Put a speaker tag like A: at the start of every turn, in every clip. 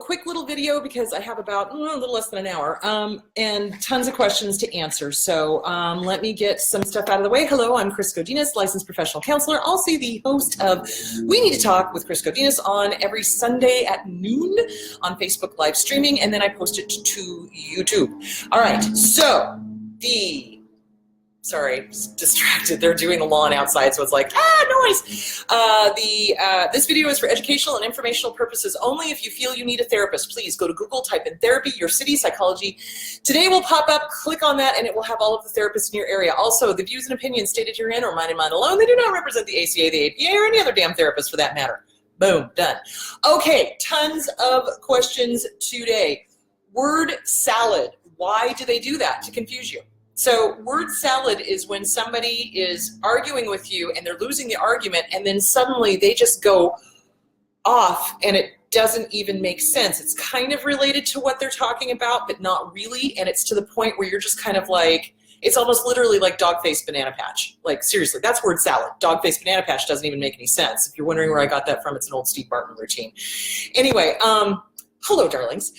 A: quick little video because I have about a little less than an hour and tons of questions to answer. So let me get some stuff out of the way. Hello, I'm Chris Godinez, licensed professional counselor. Also the host of We Need to Talk with Chris Godinez on every Sunday at noon on Facebook live streaming, and then I post it to YouTube. All right, so sorry, distracted. They're doing the lawn outside, so it's like, noise. This video is for educational and informational purposes only. If you feel you need a therapist, please go to Google, type in therapy, your city, psychology. Today will pop up, click on that, and it will have all of the therapists in your area. Also, the views and opinions stated herein are mine and mine alone. They do not represent the ACA, the APA, or any other damn therapist for that matter. Boom, done. Okay, tons of questions today. Word salad. Why do they do that? To confuse you. So word salad is when somebody is arguing with you and they're losing the argument, and then suddenly they just go off and it doesn't even make sense. It's kind of related to what they're talking about, but not really. And it's to the point where you're just kind of like, it's almost literally like dog-faced banana patch. Like seriously, that's word salad. Dog-faced banana patch doesn't even make any sense. If you're wondering where I got that from, it's an old Steve Bartman routine. Anyway, hello, darlings.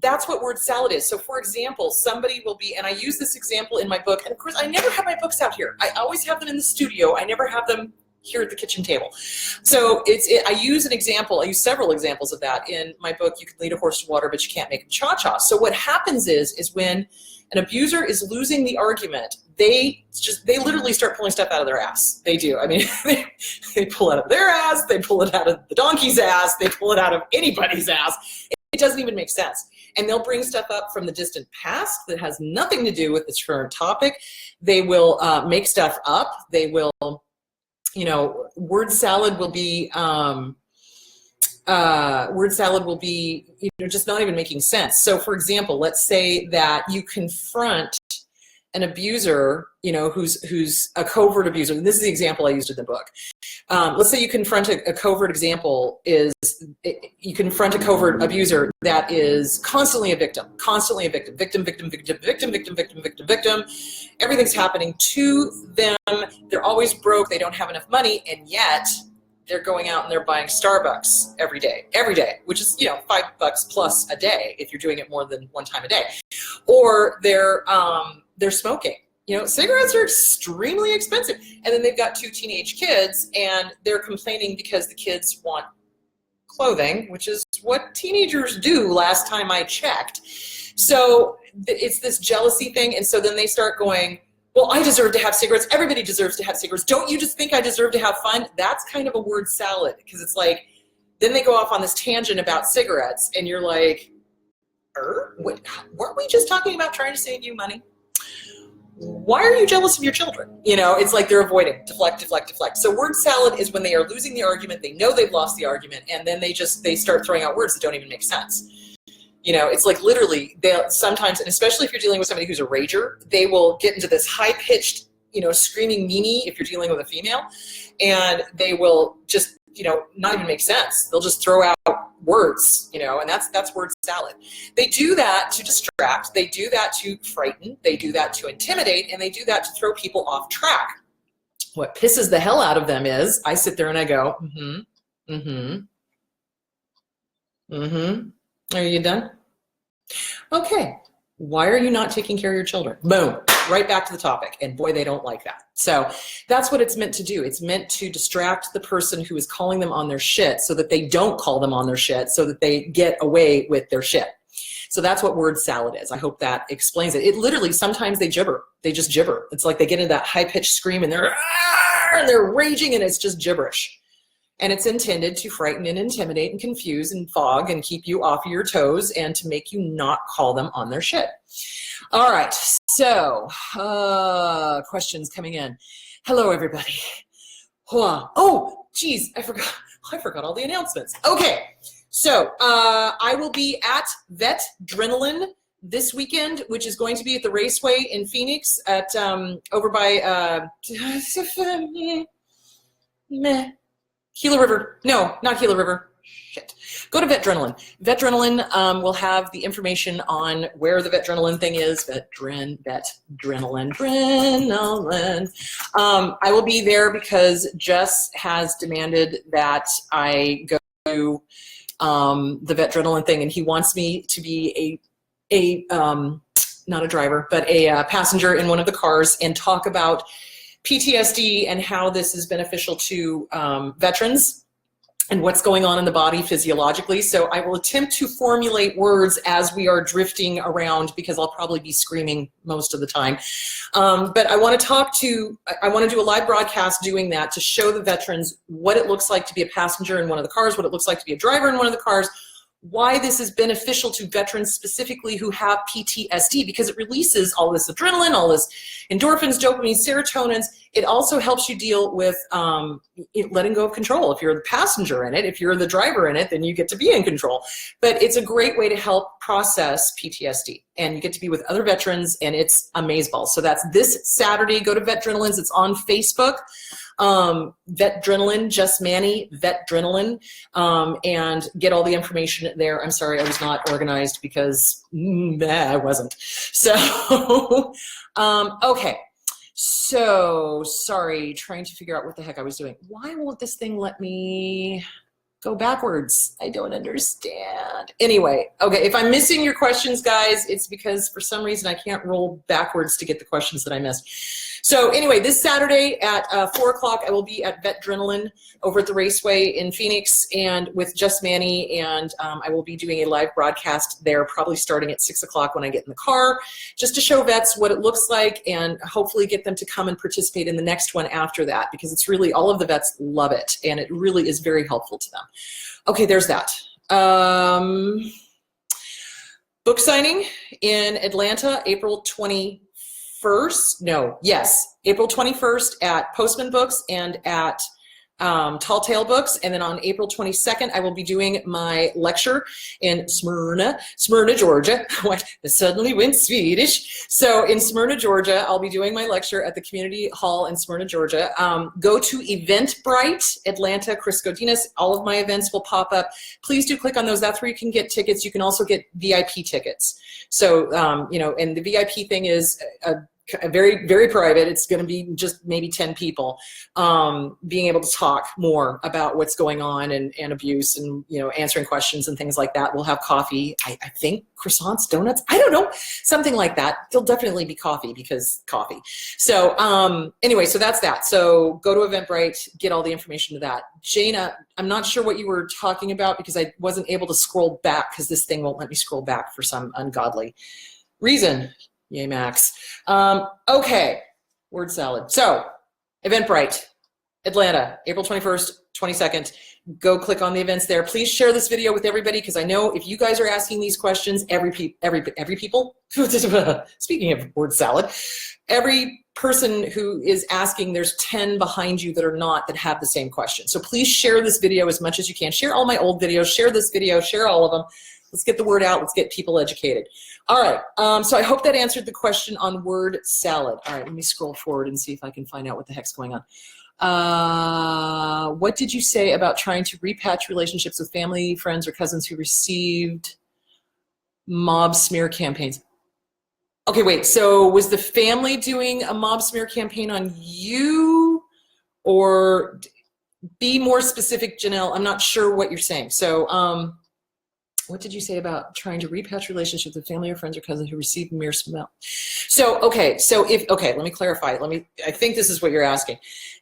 A: That's what word salad is. So for example, somebody will be, and I use this example in my book, and of course I never have my books out here. I always have them in the studio. I never have them here at the kitchen table. So I use an example, I use several examples of that in my book, You Can Lead a Horse to Water, but You Can't Make him cha-cha. So what happens is when an abuser is losing the argument, they literally start pulling stuff out of their ass. They do. I mean, they pull it out of their ass, they pull it out of the donkey's ass, they pull it out of anybody's ass. It doesn't even make sense. And they'll bring stuff up from the distant past that has nothing to do with the current topic. They will make stuff up. They will, word salad will be, just not even making sense. So for example, let's say that you confront an abuser, who's a covert abuser. And this is the example I used in the book. Let's say you confront a covert example you confront a covert abuser that is constantly a victim, victim. Everything's happening to them. They're always broke. They don't have enough money, and yet they're going out and they're buying Starbucks every day, which is, $5 plus a day if you're doing it more than one time a day. Or they're smoking. Cigarettes are extremely expensive. And then they've got 2 teenage kids and they're complaining because the kids want clothing, which is what teenagers do last time I checked. So it's this jealousy thing. And so then they start going, well, I deserve to have cigarettes. Everybody deserves to have cigarettes. Don't you just think I deserve to have fun? That's kind of a word salad, because it's like, then they go off on this tangent about cigarettes and you're like, weren't we just talking about trying to save you money? Why are you jealous of your children? It's like they're avoiding, deflect. So word salad is when they are losing the argument, they know they've lost the argument, and then they start throwing out words that don't even make sense. It's like literally they'll sometimes, and especially if you're dealing with somebody who's a rager, they will get into this high-pitched, screaming meanie if you're dealing with a female, and they will just, not even make sense. They'll just throw out words, and that's word salad. They do that to distract, they do that to frighten, they do that to intimidate, and they do that to throw people off track. What pisses the hell out of them is I sit there and I go, Are you done? Okay. Why are you not taking care of your children? Boom. Right back to the topic. And boy, they don't like that. So that's what it's meant to do. It's meant to distract the person who is calling them on their shit so that they don't call them on their shit, so that they get away with their shit. So that's what word salad is. I hope that explains it. It literally, sometimes they gibber. They just gibber. It's like they get into that high-pitched scream and they're raging and it's just gibberish. And it's intended to frighten and intimidate and confuse and fog and keep you off of your toes and to make you not call them on their shit. All right, so questions coming in. Hello, everybody. Oh, geez, I forgot all the announcements. Okay, so I will be at Vetdrenalin this weekend, which is going to be at the Raceway in Phoenix at over by Gila River. No, not Gila River. Shit. Go to Vetdrenalin. Vetdrenalin will have the information on where the Vetdrenalin thing is. Vetdrenalin. I will be there because Jess has demanded that I go the Vetdrenalin thing, and he wants me to be not a driver, but a passenger in one of the cars and talk about PTSD and how this is beneficial to veterans and what's going on in the body physiologically. So I will attempt to formulate words as we are drifting around, because I'll probably be screaming most of the time. But I want to do a live broadcast doing that to show the veterans what it looks like to be a passenger in one of the cars, what it looks like to be a driver in one of the cars, why this is beneficial to veterans specifically who have PTSD, because it releases all this adrenaline, all this endorphins, dopamine, serotonins. It also helps you deal with letting go of control. If you're the passenger in it, if you're the driver in it, then you get to be in control. But it's a great way to help process PTSD. And you get to be with other veterans, and it's amazeballs. So that's this Saturday. Go to Vetdrenalin's. It's on Facebook. Vetdrenalin, just Manny, Vetdrenalin, and get all the information there. I'm sorry, I was not organized because I wasn't. So, okay. So, sorry, trying to figure out what the heck I was doing. Why won't this thing let me go backwards? I don't understand. Anyway, okay, if I'm missing your questions, guys, it's because for some reason I can't roll backwards to get the questions that I missed. So anyway, this Saturday at 4 o'clock, I will be at Vetdrenalin over at the Raceway in Phoenix, and with Just Manny, and I will be doing a live broadcast there, probably starting at 6 o'clock when I get in the car, just to show vets what it looks like and hopefully get them to come and participate in the next one after that, because it's really, all of the vets love it, and it really is very helpful to them. Okay, there's that. Book signing in Atlanta, April 21st. April 21st at Postman Books and at Tall Tale Books. And then on April 22nd, I will be doing my lecture in Smyrna, Georgia. What? I suddenly went Swedish. So in Smyrna, Georgia, I'll be doing my lecture at the Community Hall in Smyrna, Georgia. Go to Eventbrite, Atlanta, Chris Godinez. All of my events will pop up. Please do click on those. That's where you can get tickets. You can also get VIP tickets. So, and the VIP thing is very, very private. It's going to be just maybe 10 people, being able to talk more about what's going on and abuse and, answering questions and things like that. We'll have coffee, I think croissants, donuts, I don't know, something like that. There'll definitely be coffee because coffee. So anyway, so that's that. So go to Eventbrite, get all the information to that. Jana, I'm not sure what you were talking about because I wasn't able to scroll back because this thing won't let me scroll back for some ungodly reason. Yay, Max. Okay, word salad. So, Eventbrite, Atlanta, April 21st, 22nd. Go click on the events there. Please share this video with everybody, because I know if you guys are asking these questions, every people, speaking of word salad, every person who is asking, there's 10 behind you that are not, that have the same question. So please share this video as much as you can. Share all my old videos, share this video, share all of them. Let's get the word out. Let's get people educated. All right. So I hope that answered the question on word salad. All right. Let me scroll forward and see if I can find out what the heck's going on. What did you say about trying to repatch relationships with family, friends, or cousins who received mob smear campaigns? Okay, wait. So was the family doing a mob smear campaign on you, or be more specific, Janelle? I'm not sure what you're saying. So, what did you say about trying to repatch relationships with family or friends or cousins who received mere smell? So, okay, let me clarify. I think this is what you're asking.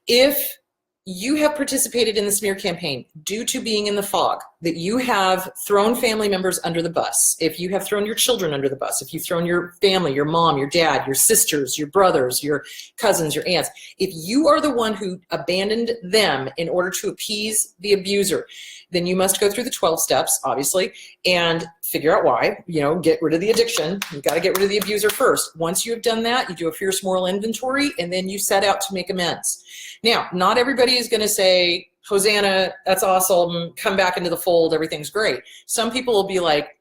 A: If you have participated in the smear campaign due to being in the fog, that you have thrown family members under the bus, if you have thrown your children under the bus, if you've thrown your family, your mom, your dad, your sisters, your brothers, your cousins, your aunts, if you are the one who abandoned them in order to appease the abuser, then you must go through the 12 steps, obviously, and figure out why, get rid of the addiction. You've got to get rid of the abuser first. Once you have done that, you do a fierce moral inventory, and then you set out to make amends. Now, not everybody is going to say, Hosanna, that's awesome, come back into the fold, everything's great. Some people will be like,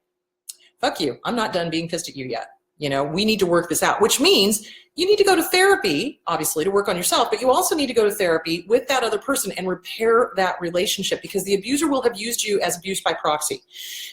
A: fuck you, I'm not done being pissed at you yet. We need to work this out, which means you need to go to therapy, obviously, to work on yourself, but you also need to go to therapy with that other person and repair that relationship, because the abuser will have used you as abuse by proxy.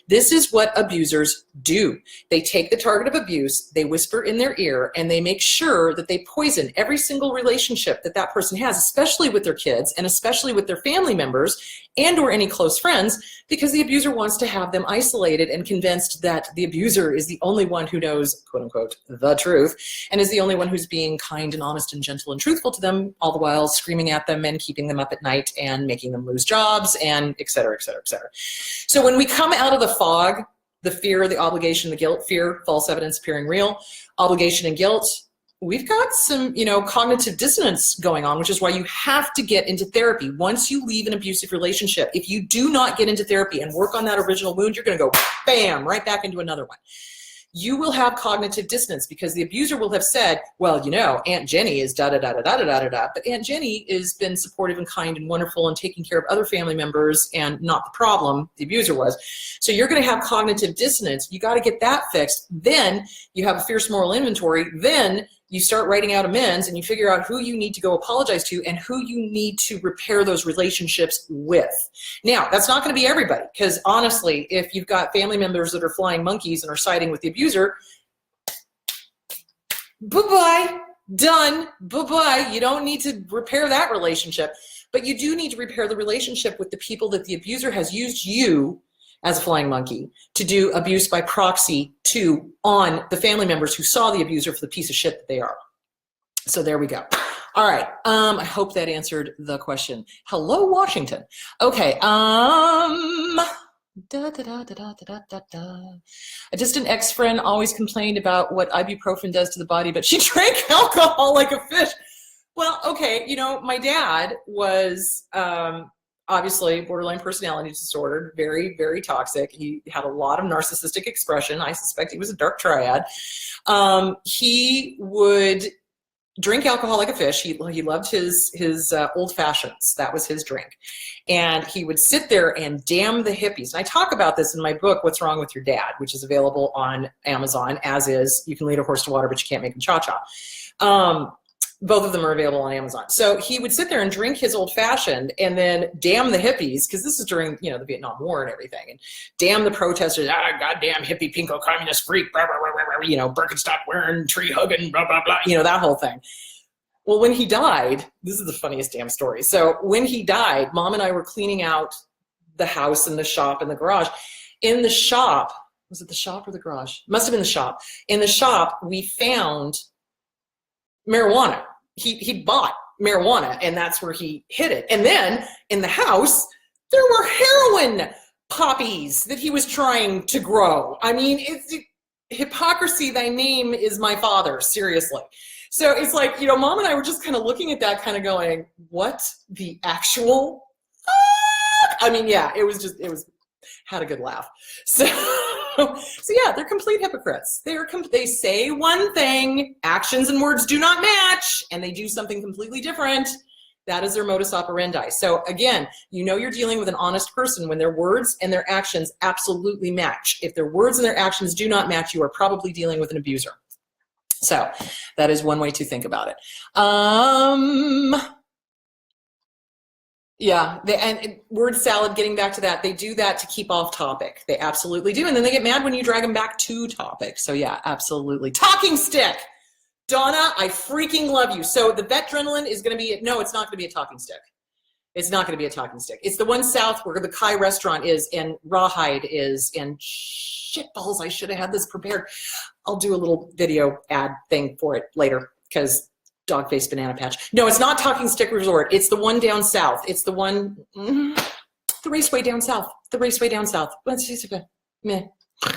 A: This is what abusers do. They take the target of abuse, they whisper in their ear, and they make sure that they poison every single relationship that that person has, especially with their kids and especially with their family members and or any close friends, because the abuser wants to have them isolated and convinced that the abuser is the only one who knows, quote unquote, the truth, and is the only one who's being kind and honest and gentle and truthful to them, all the while screaming at them and keeping them up at night and making them lose jobs and et cetera, et cetera, et cetera. So when we come out of the fog, the fear, the obligation, the guilt, fear, false evidence appearing real, obligation and guilt, we've got some, cognitive dissonance going on, which is why you have to get into therapy. Once you leave an abusive relationship, if you do not get into therapy and work on that original wound, you're going to go bam, right back into another one. You will have cognitive dissonance because the abuser will have said, well, Aunt Jenny is da-da-da-da-da-da-da-da, but Aunt Jenny has been supportive and kind and wonderful and taking care of other family members and not the problem, the abuser was. So you're going to have cognitive dissonance. You got to get that fixed. Then you have a fierce moral inventory. Then you start writing out amends and you figure out who you need to go apologize to and who you need to repair those relationships with. Now, that's not going to be everybody, because honestly, if you've got family members that are flying monkeys and are siding with the abuser, bye-bye, done, bye-bye. You don't need to repair that relationship, but you do need to repair the relationship with the people that the abuser has used you as a flying monkey to do abuse by proxy to on the family members who saw the abuser for the piece of shit that they are. So there we go. All right. I hope that answered the question. Hello, Washington. Okay. A distant ex-friend always complained about what ibuprofen does to the body, but she drank alcohol like a fish. Well, okay. My dad was, obviously borderline personality disorder, very, very toxic. He had a lot of narcissistic expression. I suspect he was a dark triad. He would drink alcohol like a fish. He loved his old fashions. That was his drink. And he would sit there and damn the hippies. And I talk about this in my book, What's Wrong with Your Dad, which is available on Amazon, as is You Can Lead a Horse to Water, but you can't make him cha-cha. Both of them are available on Amazon. So he would sit there and drink his old fashioned and then damn the hippies, because this is during, the Vietnam War and everything, and damn the protesters, goddamn hippie, pinko, communist freak, blah, blah, blah, blah, Birkenstock wearing, tree hugging, blah, blah, blah, that whole thing. Well, when he died, this is the funniest damn story. So when he died, Mom and I were cleaning out the house and the shop and the garage. In the shop, was it the shop or the garage? Must have been the shop. In the shop, we found marijuana. He bought marijuana, and that's where he hid it. And then in the house, there were heroin poppies that he was trying to grow. I mean, it's hypocrisy. Thy name is my father. Seriously. So it's like, Mom and I were just kind of looking at that, kind of going, what the actual fuck? I mean, yeah, it was had a good laugh. So yeah, they're complete hypocrites. They say one thing, actions and words do not match, and they do something completely different. That is their modus operandi. So again, you're dealing with an honest person when their words and their actions absolutely match. If their words and their actions do not match, you are probably dealing with an abuser. So that is one way to think about it. Yeah, and word salad, getting back to that, they do that to keep off topic. They absolutely do. And then they get mad when you drag them back to topic. So yeah, absolutely. Talking stick. Donna, I freaking love you. So the Vetdrenalin is going to be, no, it's not going to be a talking stick. It's not going to be a talking stick. It's the one south where the Kai restaurant is and Rawhide is and shitballs, I should have had this prepared. I'll do a little video ad thing for it later because dog face banana patch. No, it's not Talking Stick Resort. It's the one down south. It's the one, the Raceway down south. The Raceway down south. Let's see. Meh. I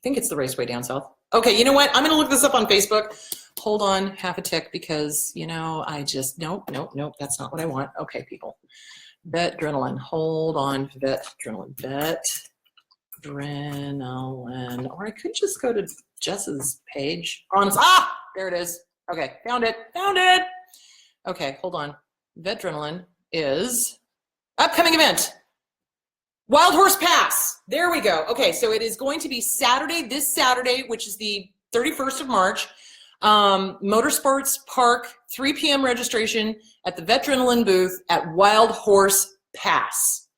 A: think it's the Raceway down south. Okay, you know what? I'm going to look this up on Facebook. Hold on, half a tick, because, I just, nope, that's not what I want. Okay, people. Vetdrenalin. Hold on, Vetdrenalin. Vetdrenalin. Or I could just go to Jess's page. There it is. Okay, found it. Okay, hold on. Vetdrenalin is upcoming event. Wild Horse Pass. There we go. Okay, so it is going to be this Saturday, which is the 31st of March. Motorsports Park, 3 p.m. registration at the Vetadrenaline booth at Wild Horse Pass.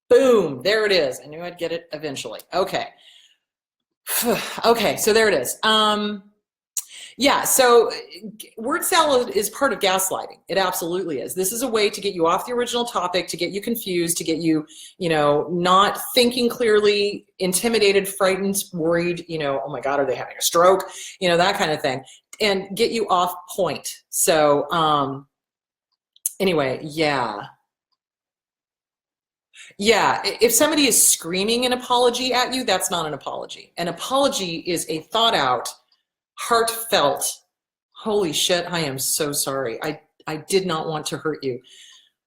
A: Boom, there it is. I knew I'd get it eventually. Okay. Okay, so there it is. Yeah, so word salad is part of gaslighting. It absolutely is. This is a way to get you off the original topic, to get you confused, to get you, not thinking clearly, intimidated, frightened, worried, oh my God, are they having a stroke? That kind of thing, and get you off point. So anyway, yeah. Yeah, if somebody is screaming an apology at you, that's not an apology. An apology is a thought out, heartfelt, holy shit, I am so sorry. I did not want to hurt you.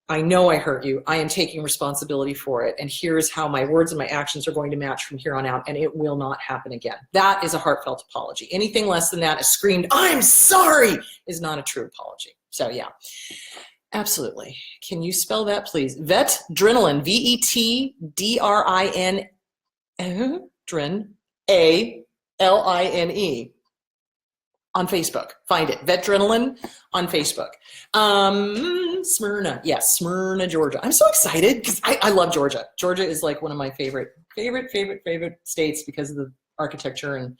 A: I know I hurt you. I am taking responsibility for it. And here's how my words and my actions are going to match from here on out, and it will not happen again. That is a heartfelt apology. Anything less than that, a screamed, I'm sorry, is not a true apology. So yeah, absolutely. Can you spell that, please? Vetadrenaline, VETDRIN, ALINE. On Facebook. Find it. Vetadrenaline on Facebook. Smyrna. Yes, Smyrna, Georgia. I'm so excited because I love Georgia. Georgia is like one of my favorite states because of the architecture and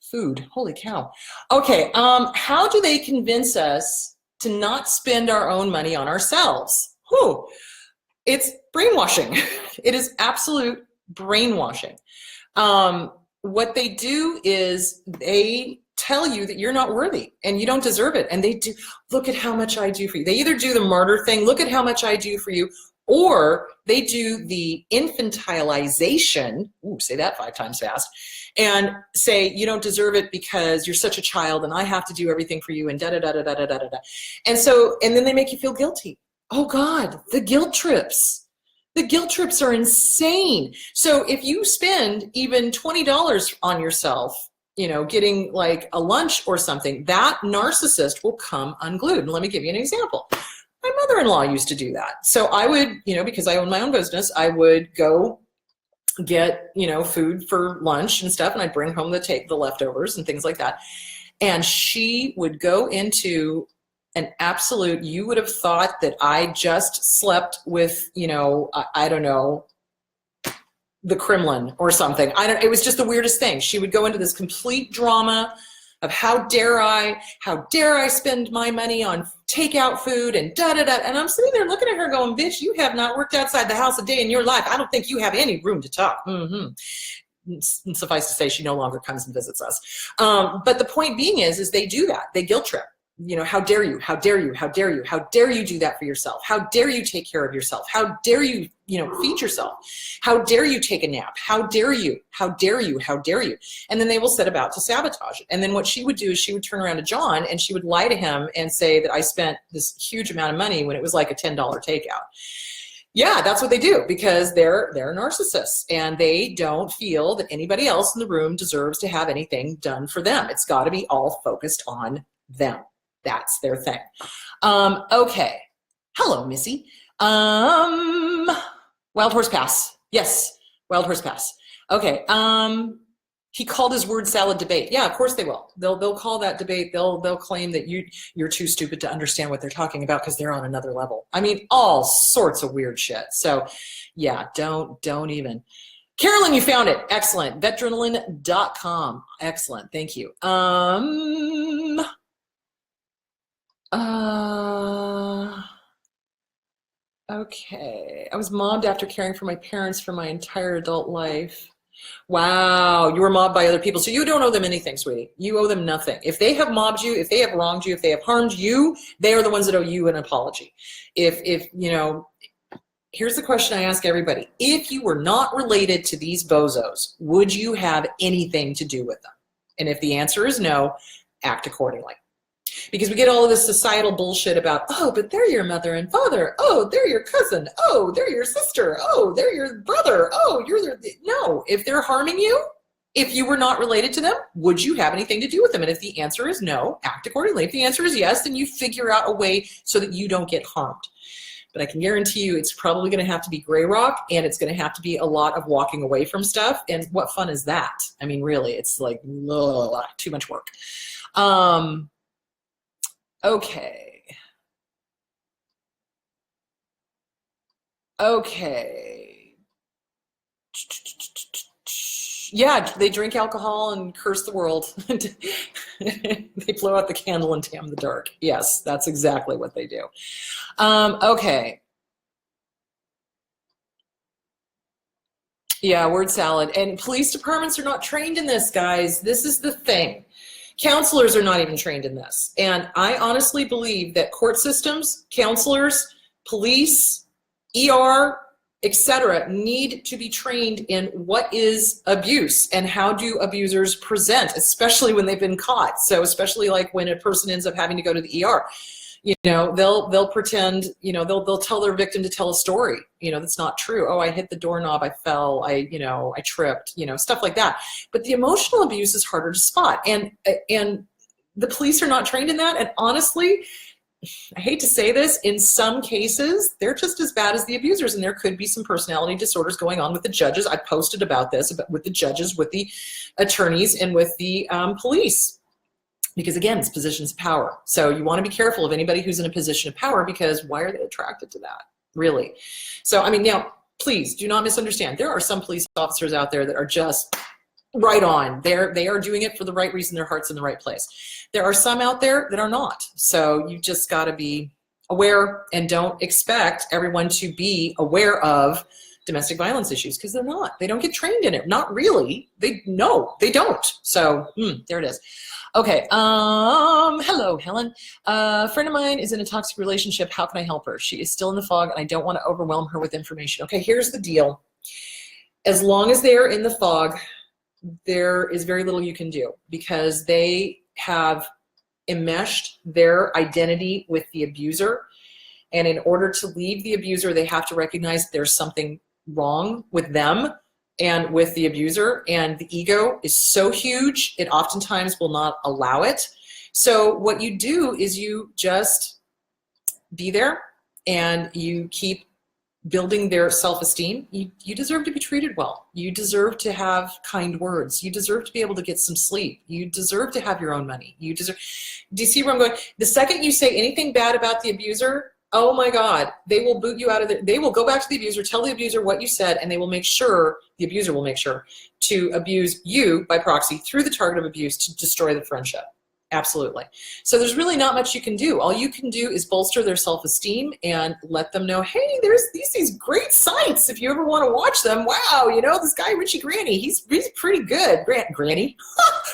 A: food. Holy cow. Okay, how do they convince us to not spend our own money on ourselves? Whew. It's brainwashing. It is absolute brainwashing. What they do is they tell you that you're not worthy and you don't deserve it. And they do, look at how much I do for you. They either do the martyr thing, look at how much I do for you, or they do the infantilization, ooh, say that 5 times fast, and say you don't deserve it because you're such a child and I have to do everything for you and da-da-da-da-da-da-da-da. And then they make you feel guilty. Oh God, the guilt trips. The guilt trips are insane. So if you spend even $20 on yourself, getting like a lunch or something, that narcissist will come unglued. And let me give you an example. My mother-in-law used to do that. So I would, because I own my own business, I would go get, food for lunch and stuff, and I'd bring home the leftovers and things like that. And she would go into an absolute, you would have thought that I just slept with, I don't know, the Kremlin or something. It was just the weirdest thing. She would go into this complete drama of how dare I spend my money on takeout food and da-da-da. And I'm sitting there looking at her going, bitch, you have not worked outside the house a day in your life. I don't think you have any room to talk. Suffice to say, she no longer comes and visits us. But the point being is they do that. They guilt trip. How dare you, how dare you, how dare you, how dare you do that for yourself? How dare you take care of yourself? How dare you, feed yourself? How dare you take a nap? How dare you, how dare you, how dare you? And then they will set about to sabotage it. And then what she would do is she would turn around to John and she would lie to him and say that I spent this huge amount of money when it was like a $10 takeout. Yeah, that's what they do because they're narcissists and they don't feel that anybody else in the room deserves to have anything done for them. It's got to be all focused on them. That's their thing. Okay. Hello, Missy. Wild Horse Pass. Yes, Wild Horse Pass. Okay. He called his word salad debate. Yeah, of course they will. They'll call that debate. They'll claim that you're too stupid to understand what they're talking about because they're on another level. I mean, all sorts of weird shit. So, yeah, don't even. Carolyn, you found it. Excellent. Vetadrenaline.com. Excellent. Thank you. Okay. I was mobbed after caring for my parents for my entire adult life. Wow. You were mobbed by other people. So you don't owe them anything, sweetie. You owe them nothing. If they have mobbed you, if they have wronged you, if they have harmed you, they are the ones that owe you an apology. If here's the question I ask everybody. If you were not related to these bozos, would you have anything to do with them? And if the answer is no, act accordingly. Because we get all of this societal bullshit about, oh, but they're your mother and father. Oh, they're your cousin. Oh, they're your sister. Oh, they're your brother. Oh, you're their... No, if they're harming you, if you were not related to them, would you have anything to do with them? And if the answer is no, act accordingly. If the answer is yes, then you figure out a way so that you don't get harmed. But I can guarantee you it's probably going to have to be gray rock, and it's going to have to be a lot of walking away from stuff. And what fun is that? I mean, really, it's like ugh, too much work. Okay. Okay. Yeah, they drink alcohol and curse the world. They blow out the candle and damn the dark. Yes, that's exactly what they do. Okay. Yeah, word salad. And police departments are not trained in this, guys. This is the thing. Counselors are not even trained in this. And I honestly believe that court systems, counselors, police, ER, etc., need to be trained in what is abuse and how do abusers present, especially when they've been caught. So especially like when a person ends up having to go to the ER. You know, they'll pretend, you know, they'll tell their victim to tell a story, you know, that's not true. Oh, I hit the doorknob, I fell, I tripped, you know, stuff like that. But the emotional abuse is harder to spot, and the police are not trained in that. And honestly, I hate to say this, in some cases, they're just as bad as the abusers, and there could be some personality disorders going on with the judges. I posted about this, with the judges, with the attorneys, and with the police. Because again, it's positions of power. So you want to be careful of anybody who's in a position of power, because why are they attracted to that, really? So, I mean, now, please do not misunderstand. There are some police officers out there that are just right on. They are doing it for the right reason. Their heart's in the right place. There are some out there that are not. So you just got to be aware, and don't expect everyone to be aware of domestic violence issues, because they're not. They don't get trained in it. Not really. They don't. So there it is. Okay, hello, Helen. A friend of mine is in a toxic relationship. How can I help her? She is still in the fog, and I don't want to overwhelm her with information. Okay, here's the deal. As long as they're in the fog, there is very little you can do, because they have enmeshed their identity with the abuser. And in order to leave the abuser, they have to recognize there's something wrong with them and with the abuser, and the ego is so huge, it oftentimes will not allow it. So what you do is you just be there, and you keep building their self-esteem. You deserve to be treated well. You deserve to have kind words. You deserve to be able to get some sleep. You deserve to have your own money. You deserve. Do you see where I'm going? The second you say anything bad about the abuser, oh my God, they will boot you out of they will go back to the abuser, tell the abuser what you said, and they will make sure, the abuser will make sure, to abuse you by proxy through the target of abuse to destroy the friendship. Absolutely. So there's really not much you can do. All you can do is bolster their self-esteem and let them know, hey, there's these great sites if you ever want to watch them. Wow, you know, this guy Richie Granny, he's pretty good. Granny?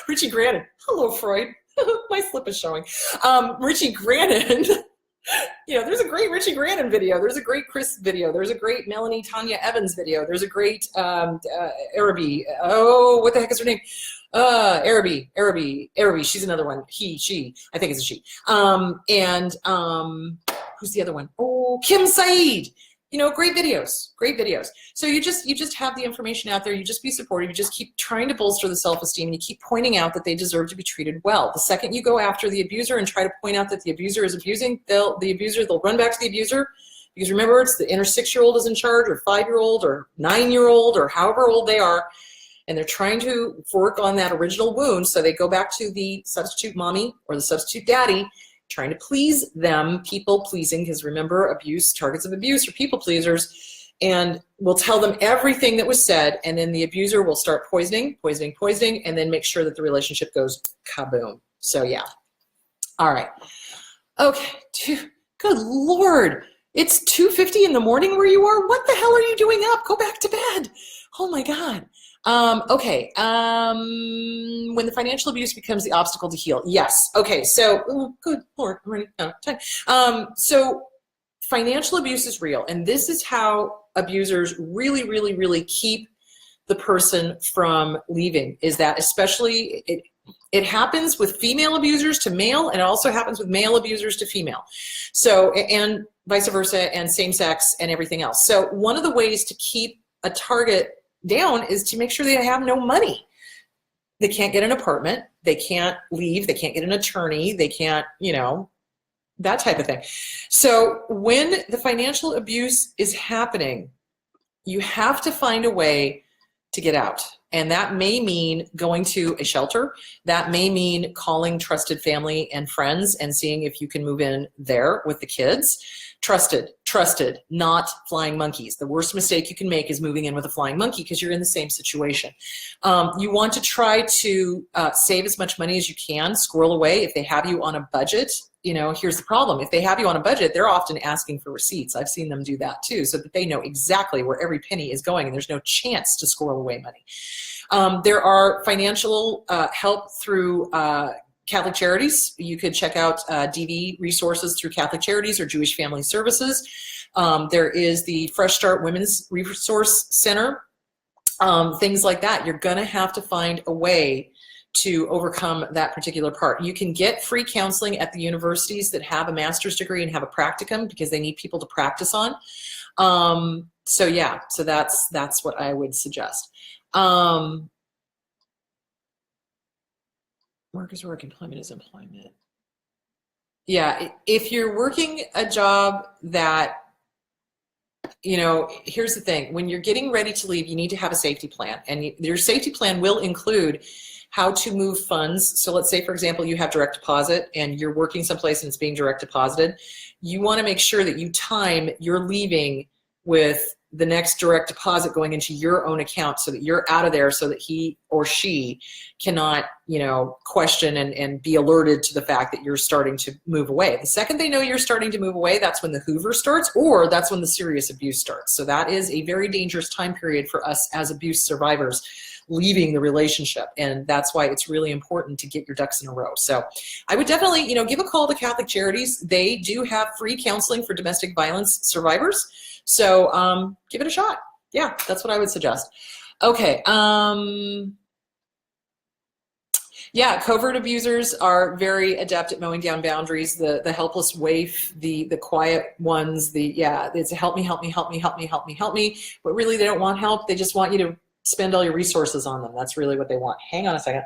A: Richie Grannon. Hello, Freud. My slip is showing. Richie Grannon. You know, there's a great Richie Grannon video. There's a great Chris video. There's a great Melanie Tanya Evans video. There's a great Araby. Oh, what the heck is her name? Araby. She's another one. She. I think it's a she. Who's the other one? Oh, Kim Saeed. You know, great videos. So you just have the information out there. You just be supportive. You just keep trying to bolster the self-esteem, and you keep pointing out that they deserve to be treated well. The second you go after the abuser and try to point out that the abuser is abusing, they'll run back to the abuser, because remember, it's the inner 6-year-old is in charge, or 5-year-old, or 9-year-old, or however old they are, and they're trying to work on that original wound. So they go back to the substitute mommy or the substitute daddy, trying to please them, people pleasing, because remember, targets of abuse are people pleasers, and we'll tell them everything that was said, and then the abuser will start poisoning, and then make sure that the relationship goes kaboom. So yeah. All right. Okay. Good Lord. It's 2:50 in the morning where you are. What the hell are you doing up? Go back to bed. Oh my God. Okay. When the financial abuse becomes the obstacle to heal. Yes. Okay. So, good Lord, I'm running out of time. So financial abuse is real. And this is how abusers really, really, really keep the person from leaving, is that especially it happens with female abusers to male, and it also happens with male abusers to female. So, and vice versa, and same sex and everything else. So one of the ways to keep a target down is to make sure they have no money. They can't get an apartment, they can't leave, they can't get an attorney, they can't, that type of thing. So when the financial abuse is happening, you have to find a way to get out. And that may mean going to a shelter. That may mean calling trusted family and friends and seeing if you can move in there with the kids. Trusted, not flying monkeys. The worst mistake you can make is moving in with a flying monkey because you're in the same situation. You want to try to save as much money as you can, squirrel away. If they have you on a budget, you know, here's the problem. If they have you on a budget, they're often asking for receipts. I've seen them do that too, so that they know exactly where every penny is going and there's no chance to squirrel away money. There are financial help through Catholic Charities. You could check out DV resources through Catholic Charities or Jewish Family Services. There is the Fresh Start Women's Resource Center. Things like that. You're going to have to find a way to overcome that particular part. You can get free counseling at the universities that have a master's degree and have a practicum because they need people to practice on. So yeah, so that's what I would suggest. Work is work, employment is employment. Yeah, if you're working a job that, you know, here's the thing. When you're getting ready to leave, you need to have a safety plan. And your safety plan will include how to move funds. So let's say, for example, you have direct deposit and you're working someplace and it's being direct deposited. You want to make sure that you time your leaving with the next direct deposit going into your own account so that you're out of there so that he or she cannot, you know, question and be alerted to the fact that you're starting to move away. The second they know you're starting to move away, that's when the Hoover starts, or that's when the serious abuse starts. So that is a very dangerous time period for us as abuse survivors leaving the relationship. And that's why it's really important to get your ducks in a row. So I would definitely, you know, give a call to Catholic Charities. They do have free counseling for domestic violence survivors. So give it a shot. Yeah, that's what I would suggest. Okay. Yeah, covert abusers are very adept at mowing down boundaries. The helpless waif, the quiet ones, it's help me. But really they don't want help. They just want you to spend all your resources on them. That's really what they want. Hang on a second.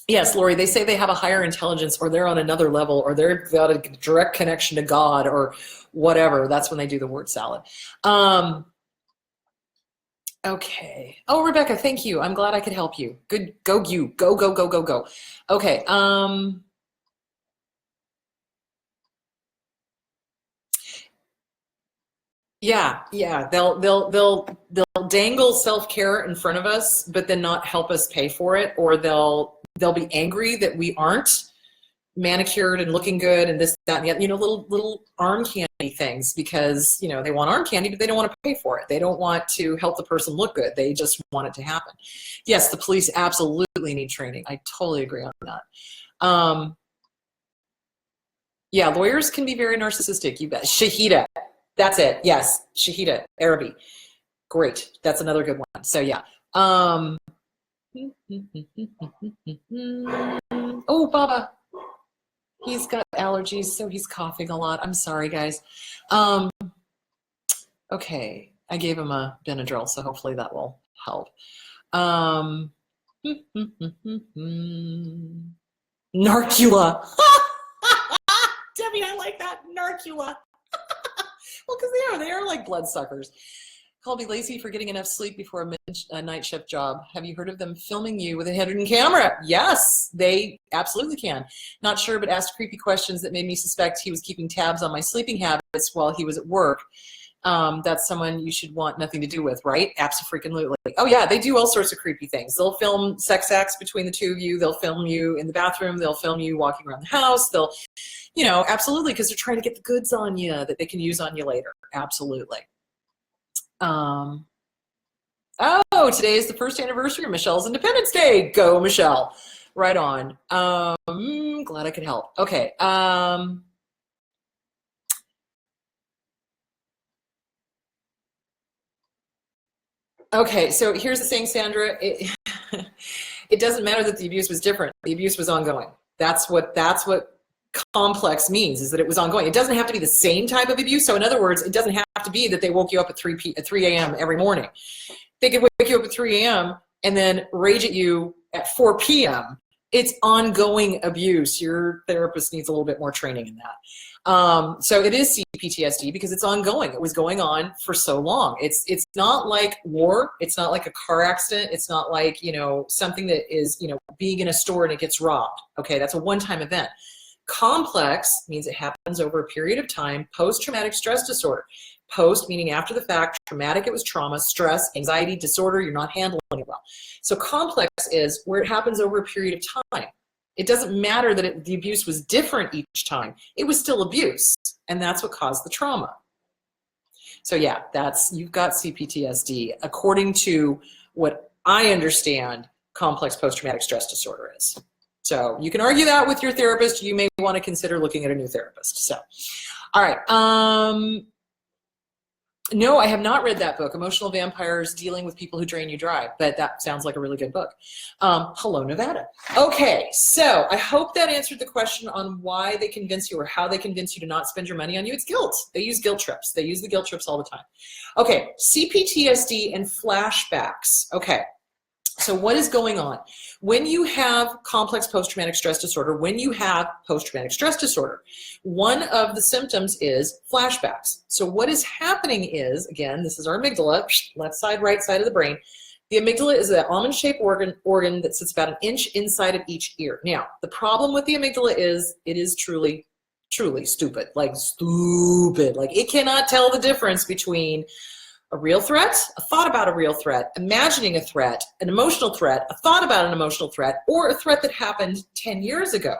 A: Yes, Lori, they say they have a higher intelligence or they're on another level or they've got a direct connection to God or whatever. That's when they do the word salad. Okay. Oh, Rebecca, thank you. I'm glad I could help you. Good. Go you. Go. Okay. Yeah. They'll dangle self-care in front of us, but then not help us pay for it, or they'll be angry that we aren't manicured and looking good and this, that, and the other, you know, little arm candy things, because, you know, they want arm candy, but they don't want to pay for it. They don't want to help the person look good. They just want it to happen. Yes, the police absolutely need training. I totally agree on that. Yeah, lawyers can be very narcissistic. You bet. Shahida. That's it. Yes, Shahida Arabi. Great. That's another good one. So yeah. Oh, Baba. He's got allergies, so he's coughing a lot. I'm sorry, guys. Okay, I gave him a Benadryl, so hopefully that will help. Narcula. Debbie, I like that. Narcula. Well, because they are like bloodsuckers. Call me lazy for getting enough sleep before a night shift job. Have you heard of them filming you with a hidden camera? Yes, they absolutely can. Not sure, but asked creepy questions that made me suspect he was keeping tabs on my sleeping habits while he was at work. That's someone you should want nothing to do with, right? Absolutely. Oh yeah, they do all sorts of creepy things. They'll film sex acts between the two of you. They'll film you in the bathroom. They'll film you walking around the house. They'll, you know, absolutely, because they're trying to get the goods on you that they can use on you later. Absolutely. Oh, today is the first anniversary of Michelle's Independence Day. Go, Michelle. Right on. Glad I could help. Okay. Okay, so here's the thing, Sandra. It doesn't matter that the abuse was different. The abuse was ongoing. That's what complex means, is that it was ongoing. It doesn't have to be the same type of abuse. So in other words, it doesn't have to be that they woke you up at 3 a.m. every morning. They could wake you up at 3 a.m. and then rage at you at 4 p.m. It's ongoing abuse. Your therapist needs a little bit more training in that. So it is CPTSD because it's ongoing. It was going on for so long. It's not like war. It's not like a car accident. It's not like, you know, something that is, you know, being in a store and it gets robbed. Okay, that's a one-time event. Complex means it happens over a period of time. Post-traumatic stress disorder. Post meaning after the fact, traumatic, it was trauma, stress, anxiety, disorder, you're not handling it well. So complex is where it happens over a period of time. It doesn't matter that the abuse was different each time. It was still abuse, and that's what caused the trauma. So yeah, you've got CPTSD according to what I understand complex post-traumatic stress disorder is. So you can argue that with your therapist. You may want to consider looking at a new therapist. So, all right. No, I have not read that book, Emotional Vampires Dealing with People Who Drain You Dry, but that sounds like a really good book. Hello, Nevada. Okay, so I hope that answered the question on why they convince you or how they convince you to not spend your money on you. It's guilt. They use guilt trips. They use the guilt trips all the time. Okay, CPTSD and flashbacks. Okay. So what is going on? When you have complex post-traumatic stress disorder, one of the symptoms is flashbacks. So what is happening is, again, this is our amygdala, left side, right side of the brain. The amygdala is an almond-shaped organ that sits about an inch inside of each ear. Now, the problem with the amygdala is it is truly stupid, like stupid. Like it cannot tell the difference between a real threat, a thought about a real threat, imagining a threat, an emotional threat, a thought about an emotional threat, or a threat that happened 10 years ago.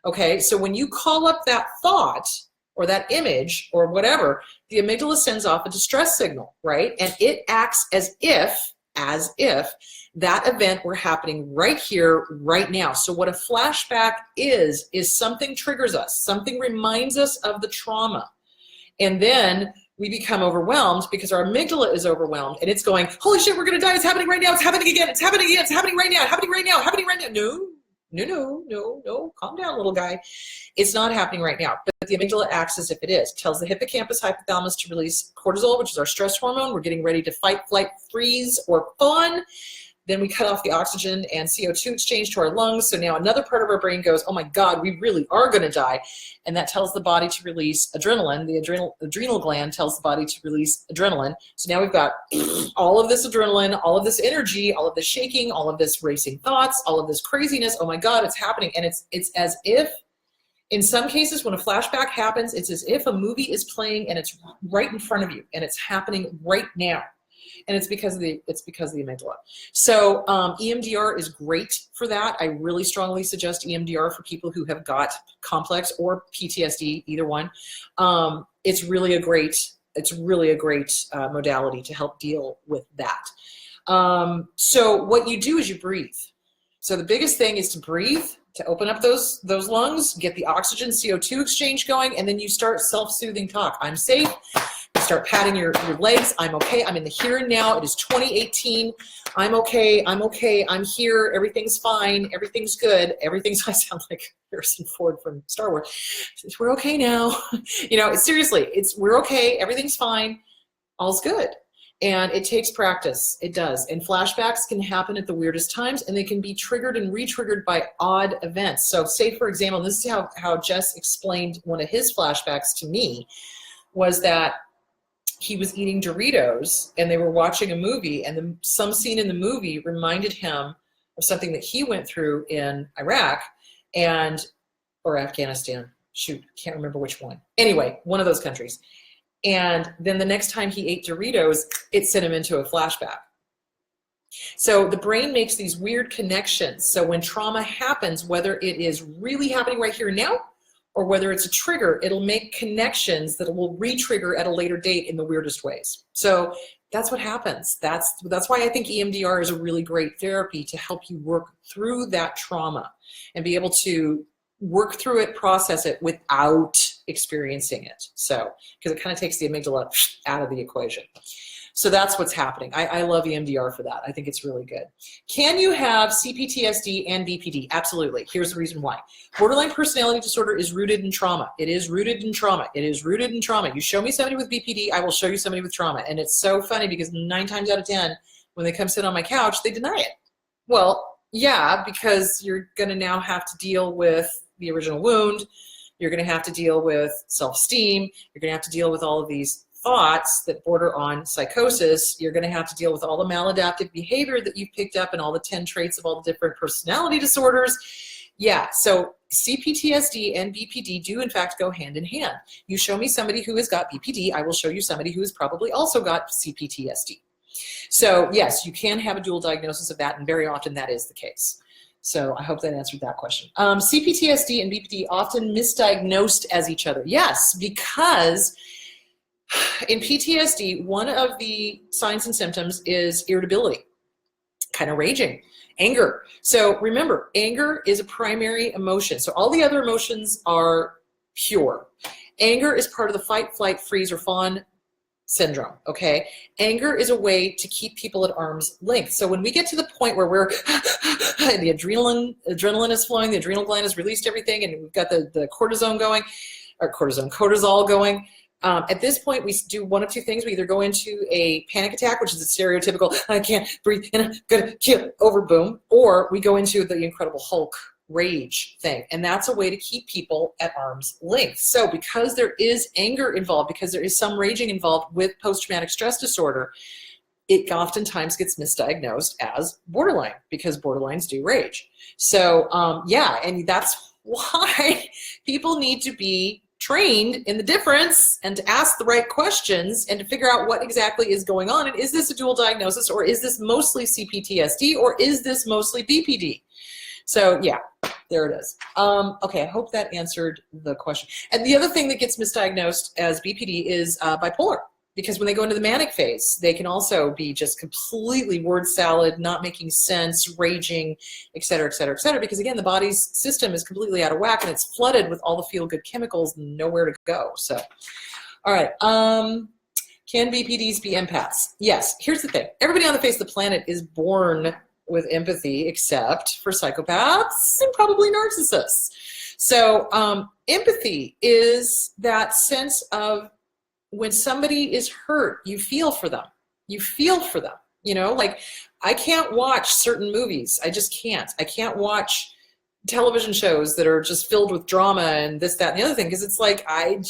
A: Okay, so when you call up that thought or that image or whatever, the amygdala sends off a distress signal, right? And it acts as if that event were happening right here, right now. So what a flashback is something triggers us, something reminds us of the trauma. And then we become overwhelmed because our amygdala is overwhelmed and it's going, holy shit, we're gonna die, it's happening right now, it's happening again, it's happening again, it's happening right now, happening right now, happening right now. No, calm down, little guy. It's not happening right now, but the amygdala acts as if it is. Tells the hippocampus, hypothalamus to release cortisol, which is our stress hormone. We're getting ready to fight, flight, freeze, or fawn. Then we cut off the oxygen and CO2 exchange to our lungs. So now another part of our brain goes, oh my God, we really are going to die. And that tells the body to release adrenaline. The adrenal gland tells the body to release adrenaline. So now we've got all of this adrenaline, all of this energy, all of this shaking, all of this racing thoughts, all of this craziness. Oh my God, it's happening. And it's as if, in some cases, when a flashback happens, it's as if a movie is playing and it's right in front of you and it's happening right now. And it's because of the amygdala. So EMDR is great for that. I really strongly suggest EMDR for people who have got complex or PTSD, either one. It's really a great modality to help deal with that. So what you do is you breathe. So the biggest thing is to breathe, to open up those lungs, get the oxygen CO2 exchange going, and then you start self-soothing talk. I'm safe. Start patting your legs. I'm okay. I'm in the here and now. It is 2018. I'm okay. I'm here. Everything's fine. Everything's good. I sound like Harrison Ford from Star Wars. We're okay now. You know, seriously, we're okay. Everything's fine. All's good. And it takes practice. It does. And flashbacks can happen at the weirdest times, and they can be triggered and re-triggered by odd events. So say, for example, this is how Jess explained one of his flashbacks to me, was that he was eating Doritos and they were watching a movie, and some scene in the movie reminded him of something that he went through in Iraq or Afghanistan. Shoot, can't remember which one. Anyway, one of those countries. And then the next time he ate Doritos, it sent him into a flashback. So the brain makes these weird connections. So when trauma happens, whether it is really happening right here and now, or whether it's a trigger, it'll make connections that will re-trigger at a later date in the weirdest ways. So that's what happens. That's why I think EMDR is a really great therapy to help you work through that trauma and be able to work through it, process it without experiencing it. So, because it kind of takes the amygdala out of the equation. So that's what's happening. I love EMDR for that. I think it's really good. Can you have CPTSD and BPD? Absolutely. Here's the reason why. Borderline personality disorder is rooted in trauma. It is rooted in trauma. It is rooted in trauma. You show me somebody with BPD, I will show you somebody with trauma. And it's so funny because 9 times out of 10, when they come sit on my couch, they deny it. Well, Yeah, because you're going to now have to deal with the original wound. You're going to have to deal with self-esteem. You're going to have to deal with all of these thoughts that border on psychosis. You're going to have to deal with all the maladaptive behavior that you've picked up and all the 10 traits of all the different personality disorders. Yeah, so CPTSD and BPD do in fact go hand in hand. You show me somebody who has got BPD, I will show you somebody who has probably also got CPTSD. So yes, you can have a dual diagnosis of that, and very often that is the case. So I hope that answered that question. CPTSD and BPD often misdiagnosed as each other. Yes, because in PTSD, one of the signs and symptoms is irritability, kind of raging, anger. So remember, anger is a primary emotion. So all the other emotions are pure. Anger is part of the fight, flight, freeze, or fawn syndrome, okay? Anger is a way to keep people at arm's length. So when we get to the point where we're, and the adrenaline is flowing, the adrenal gland has released everything, and we've got the cortisone going, or cortisol going, at this point, we do one of two things. We either go into a panic attack, which is a stereotypical, I can't breathe, and I'm gonna kill, over boom, or we go into the Incredible Hulk rage thing. And that's a way to keep people at arm's length. So because there is anger involved, because there is some raging involved with post-traumatic stress disorder, it oftentimes gets misdiagnosed as borderline, because borderlines do rage. So yeah, and that's why people need to be trained in the difference and to ask the right questions and to figure out what exactly is going on. And is this a dual diagnosis, or is this mostly CPTSD, or is this mostly BPD? So yeah, there it is. Okay, I hope that answered the question. And the other thing that gets misdiagnosed as BPD is bipolar, because when they go into the manic phase, they can also be just completely word salad, not making sense, raging, et cetera, et cetera, et cetera, because again, the body's system is completely out of whack and it's flooded with all the feel-good chemicals, nowhere to go. So, all right. Can BPDs be empaths? Yes. Here's the thing. Everybody on the face of the planet is born with empathy, except for psychopaths and probably narcissists. So empathy is that sense of when somebody is hurt, you feel for them. You feel for them. You know, like I can't watch certain movies. I just can't. I can't watch television shows that are just filled with drama and this, that, and the other thing, because it's like I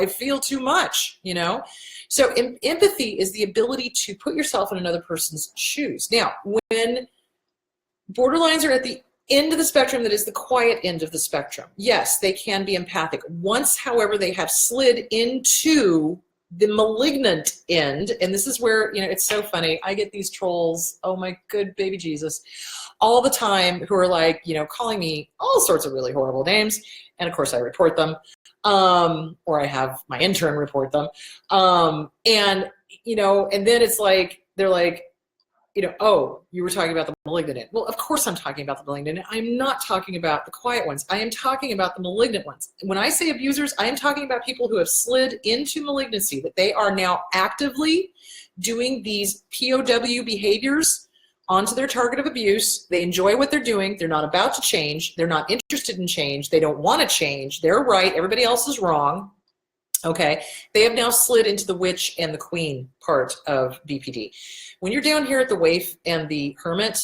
A: feel too much, you know? So empathy is the ability to put yourself in another person's shoes. Now, when borderlines are at the end of the spectrum, that is the quiet end of the spectrum, yes, they can be empathic. Once, however, they have slid into the malignant end, and this is where, you know, it's so funny. I get these trolls, oh my good baby Jesus, all the time, who are like, you know, calling me all sorts of really horrible names. And of course I report them. Or I have my intern report them. And, you know, and then it's like, they're like, you know, oh, you were talking about the malignant end. Well, of course I'm talking about the malignant end. I'm not talking about the quiet ones. I am talking about the malignant ones. When I say abusers, I am talking about people who have slid into malignancy, that they are now actively doing these POW behaviors onto their target of abuse. They enjoy what they're doing. They're not about to change. They're not interested in change. They don't want to change. They're right. Everybody else is wrong. Okay. They have now slid into the witch and the queen part of BPD. When you're down here at the waif and the hermit,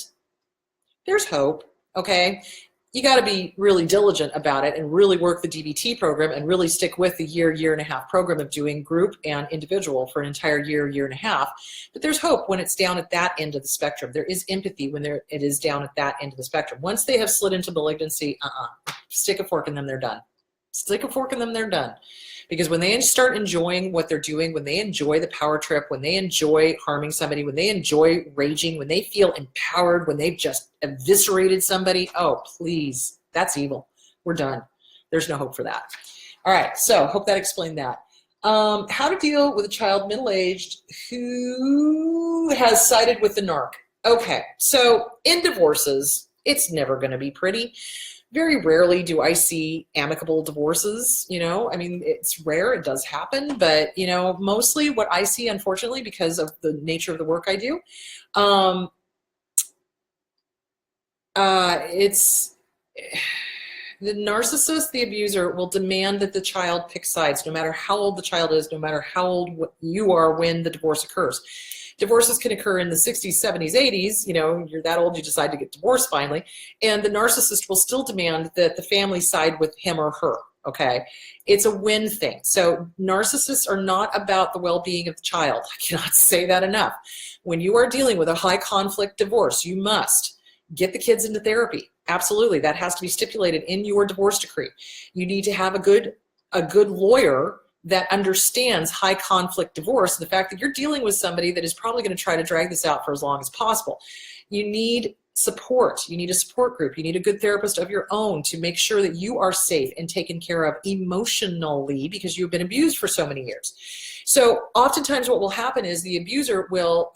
A: there's hope. Okay. You got to be really diligent about it and really work the DBT program and really stick with the year and a half program of doing group and individual for an entire year and a half. But there's hope when it's down at that end of the spectrum. There is empathy when it is down at that end of the spectrum. Once they have slid into malignancy, stick a fork in them, they're done. Stick a fork in them, they're done. Because when they start enjoying what they're doing, when they enjoy the power trip, when they enjoy harming somebody, when they enjoy raging, when they feel empowered, when they've just eviscerated somebody, oh, please, that's evil. We're done. There's no hope for that. All right, so hope that explained that. How to deal with a child middle-aged who has sided with the narc. Okay, so in divorces, it's never going to be pretty. Very rarely do I see amicable divorces, you know, I mean, it's rare, it does happen, but, you know, mostly what I see, unfortunately, because of the nature of the work I do, The narcissist, the abuser, will demand that the child pick sides, no matter how old the child is, no matter how old you are when the divorce occurs. Divorces can occur in the 60s, 70s, 80s. You know, you're that old, you decide to get divorced finally. And the narcissist will still demand that the family side with him or her, okay? It's a win thing. So narcissists are not about the well-being of the child. I cannot say that enough. When you are dealing with a high conflict divorce, you must get the kids into therapy. Absolutely, that has to be stipulated in your divorce decree. You need to have a good lawyer that understands high conflict divorce, and the fact that you're dealing with somebody that is probably going to try to drag this out for as long as possible. You need support. You need a support group. You need a good therapist of your own to make sure that you are safe and taken care of emotionally, because you've been abused for so many years. So oftentimes what will happen is the abuser will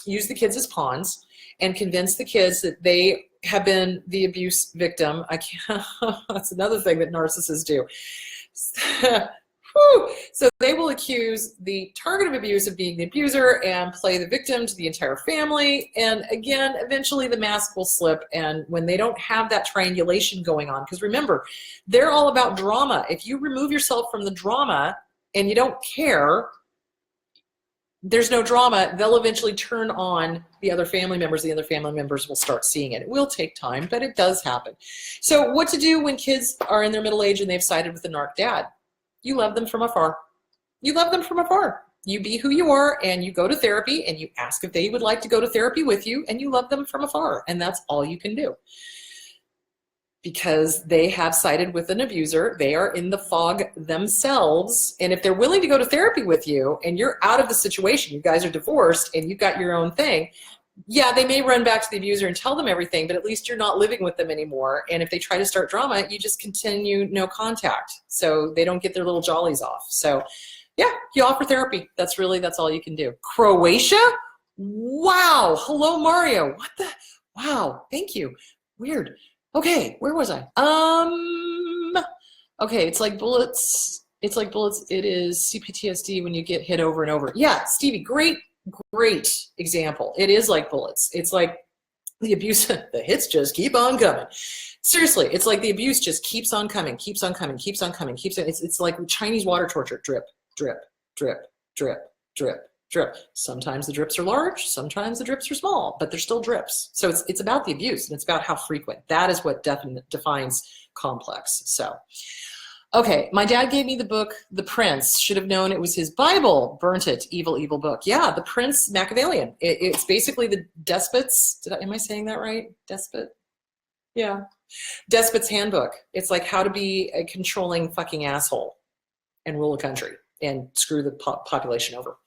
A: use the kids as pawns and convince the kids that they have been the abuse victim. That's another thing that narcissists do. So they will accuse the target of abuse of being the abuser and play the victim to the entire family. And again, eventually the mask will slip. And when they don't have that triangulation going on, because remember, they're all about drama. If you remove yourself from the drama and you don't care, there's no drama, they'll eventually turn on the other family members. The other family members will start seeing it. It will take time, but it does happen. So what to do when kids are in their middle age and they've sided with the narc dad? You love them from afar. You love them from afar. You be who you are, and you go to therapy, and you ask if they would like to go to therapy with you, and you love them from afar, and that's all you can do. Because they have sided with an abuser, they are in the fog themselves, and if they're willing to go to therapy with you, and you're out of the situation, you guys are divorced, and you've got your own thing, yeah, they may run back to the abuser and tell them everything, but at least you're not living with them anymore. And if they try to start drama, you just continue no contact. So they don't get their little jollies off. So yeah, you offer therapy. That's all you can do. Croatia? Wow. Hello, Mario. What the? Wow. Thank you. Weird. Okay. Where was I? Okay. It's like bullets. It's like bullets. It is CPTSD when you get hit over and over. Yeah. Stevie, great example. It is like bullets. It's like the abuse, the hits just keep on coming. Seriously, it's like the abuse just keeps on coming, keeps on coming, keeps on coming, keeps on. It's like Chinese water torture. Drip, drip, drip, drip, drip, drip. Sometimes the drips are large, sometimes the drips are small, but they're still drips. So it's about the abuse, and it's about how frequent. That is what defines complex. So okay, my dad gave me the book, The Prince. Should have known it was his Bible. Burnt it. Evil, evil book. Yeah, The Prince, Machiavellian. It's basically the despot's, am I saying that right? Despot? Yeah. Despot's handbook. It's like how to be a controlling fucking asshole and rule a country and screw the population over